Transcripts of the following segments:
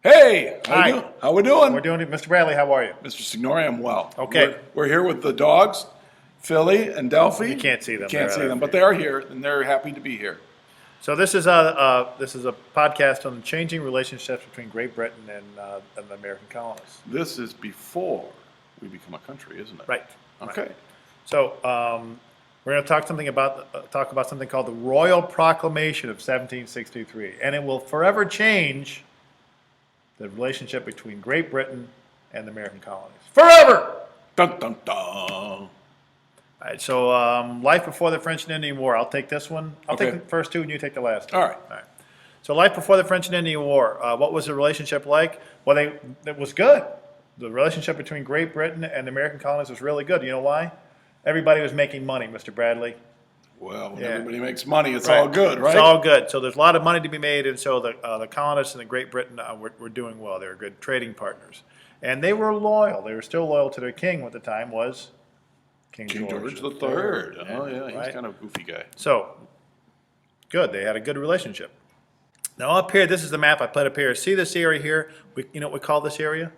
Hey, Hi. How we doing? We're doing it. Mr. Bradley, how are you? Mr. Signori, I'm well. Okay. We're here with the dogs, Philly and Delphi. You can't see them. Can't They're see out them, there. but they are here, and they're happy to be here. So this is a podcast on the changing relationships between Great Britain and the American colonists. This is before we become a country, isn't it? Right. Okay. Right. So we're going to talk about something called the Royal Proclamation of 1763, and it will forever change the relationship between Great Britain and the American colonies. Forever! Dun, dun, dun. All right, so life before the French and Indian War. I'll take this one. I'll Okay. take the first two, and you take the last two. All right. So life before the French and Indian War. What was the relationship like? Well, it was good. The relationship between Great Britain and the American colonies was really good. You know why? Everybody was making money, Mr. Bradley. Well, when Yeah. everybody makes money, it's Right. all good, right? It's all good. So there's a lot of money to be made, and so the colonists in the Great Britain were doing well. They were good trading partners, and they were loyal. They were still loyal to their king. At the time was King George the III. Third. Oh, yeah, he's Right. kind of a goofy guy. So good. They had a good relationship. Now up here, this is the map I put up here. See this area here? You know what we call this area?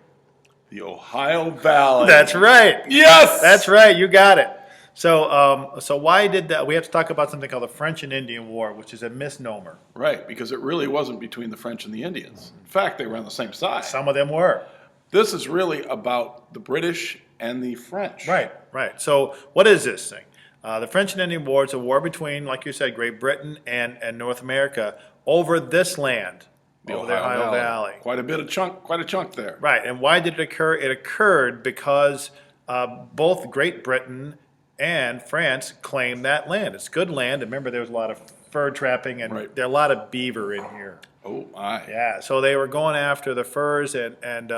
The Ohio Valley. That's right. Yes! That's right. You got it. So why did that? We have to talk about something called the French and Indian War, which is a misnomer. Right, because it really wasn't between the French and the Indians. In fact, they were on the same side. Some of them were. This is really about the British and the French. Right, right. So what is this thing? The French and Indian War is a war between, like you said, Great Britain and North America over this land, over the Ohio Valley. Quite a chunk there. Right, and why did it occur? It occurred because both Great Britain and France claimed that land. It's good land. Remember, there was a lot of fur trapping, and Right. there are a lot of beaver in here. Oh my. Yeah, so they were going after the furs, and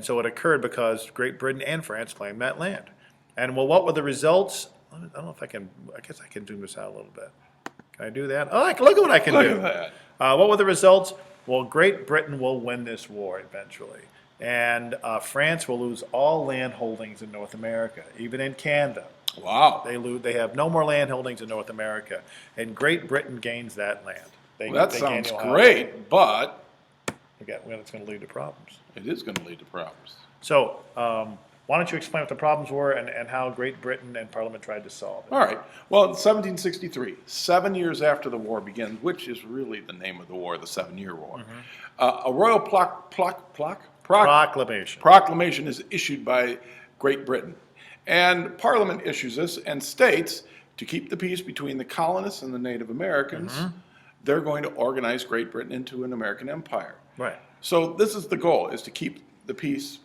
so it occurred because Great Britain and France claimed that land. And well, what were the results? I don't know if I can. I guess I can zoom this out a little bit. Can I do that? Oh, look at what I can Look do. at that. What were the results? Well, Great Britain will win this war eventually, and France will lose all land holdings in North America, even in Canada. Wow. They have no more land holdings in North America, and Great Britain gains that land. Well, that they sounds gain Ohio. great, but It's going to lead to problems. it is going to lead to problems. So, why don't you explain what the problems were and how Great Britain and Parliament tried to solve it? All right. Well, in 1763, 7 years after the war begins, which is really the name of the war, the 7-Year War, a royal proclamation is issued by Great Britain. And Parliament issues this and states to keep the peace between the colonists and the Native Americans, they're going to organize Great Britain into an American empire. Right. So this is the goal, is to keep the peace,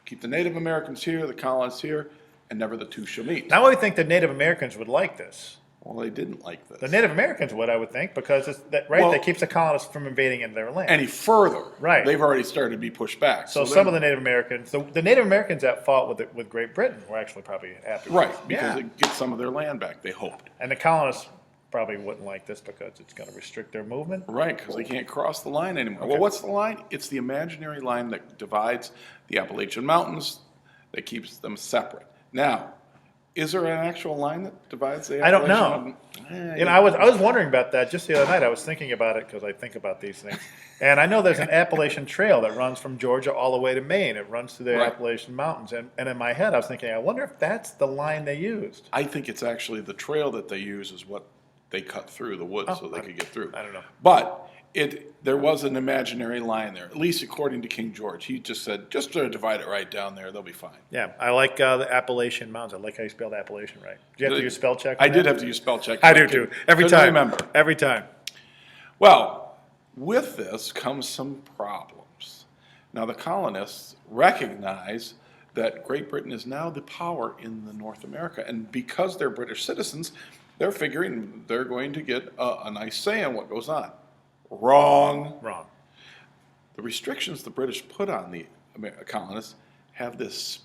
keep the Native Americans here, the colonists here, and never the two shall meet. Now, I would think the Native Americans would like this. Well, they didn't like this. The Native Americans would, I would think, because that keeps the colonists from invading into their land. Any further, Right. they've already started to be pushed back. So some of the Native Americans, the Native Americans that fought with Great Britain were actually probably happy. with Right, this. because Yeah. it gets some of their land back, they hoped. And the colonists probably wouldn't like this because it's going to restrict their movement. Right, because they can't cross the line anymore. Okay. Well, what's the line? It's the imaginary line that divides the Appalachian Mountains, that keeps them separate. Now, is there an actual line that divides the I don't Appalachian know. Mountains? I was wondering about that just the other night. I was thinking about it because I think about these things. And I know there's an Appalachian Trail that runs from Georgia all the way to Maine. It runs through the Right. Appalachian Mountains. And in my head, I was thinking, I wonder if that's the line they used. I think it's actually the trail that they use is what they cut through the woods Oh, so they could get through. I don't know. But there was an imaginary line there, at least according to King George. He just said, just divide it right down there, they'll be fine. Yeah, I like the Appalachian Mountains. I like how you spelled Appalachian right. Did you have to use spell check? I on did that? have to use spell check. I do too. Every Couldn't time. remember. Every time. Well, with this comes some problems. Now, the colonists recognize that Great Britain is now the power in the North America, and because they're British citizens, they're figuring they're going to get a nice say in what goes on. Wrong. Wrong. The restrictions the British put on the colonists have this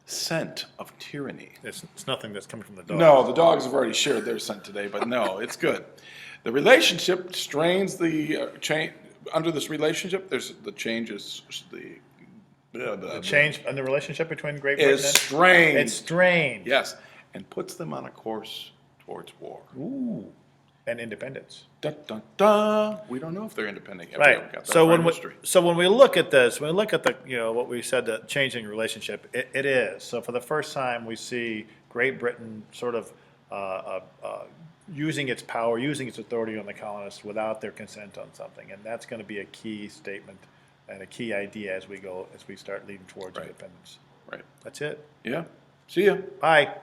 scent of tyranny. It's nothing that's coming from the dog. No, the dogs have already shared their scent today, but no, it's good. The relationship strains the under this relationship. There's the changes. The change in the relationship between Great Britain is strained. It's strained. Yes, and puts them on a course towards war. Ooh. and independence. Dun, dun, dun. We don't know if they're independent yet. We Right. haven't got that So far when in we, history. so when we look at this, when we look at the, what we said, the changing relationship, it is. So for the first time, we see Great Britain sort of using its power, using its authority on the colonists without their consent on something, and that's going to be a key statement and a key idea as we start leading towards Right. independence. Right. That's it. Yeah. See ya. Bye.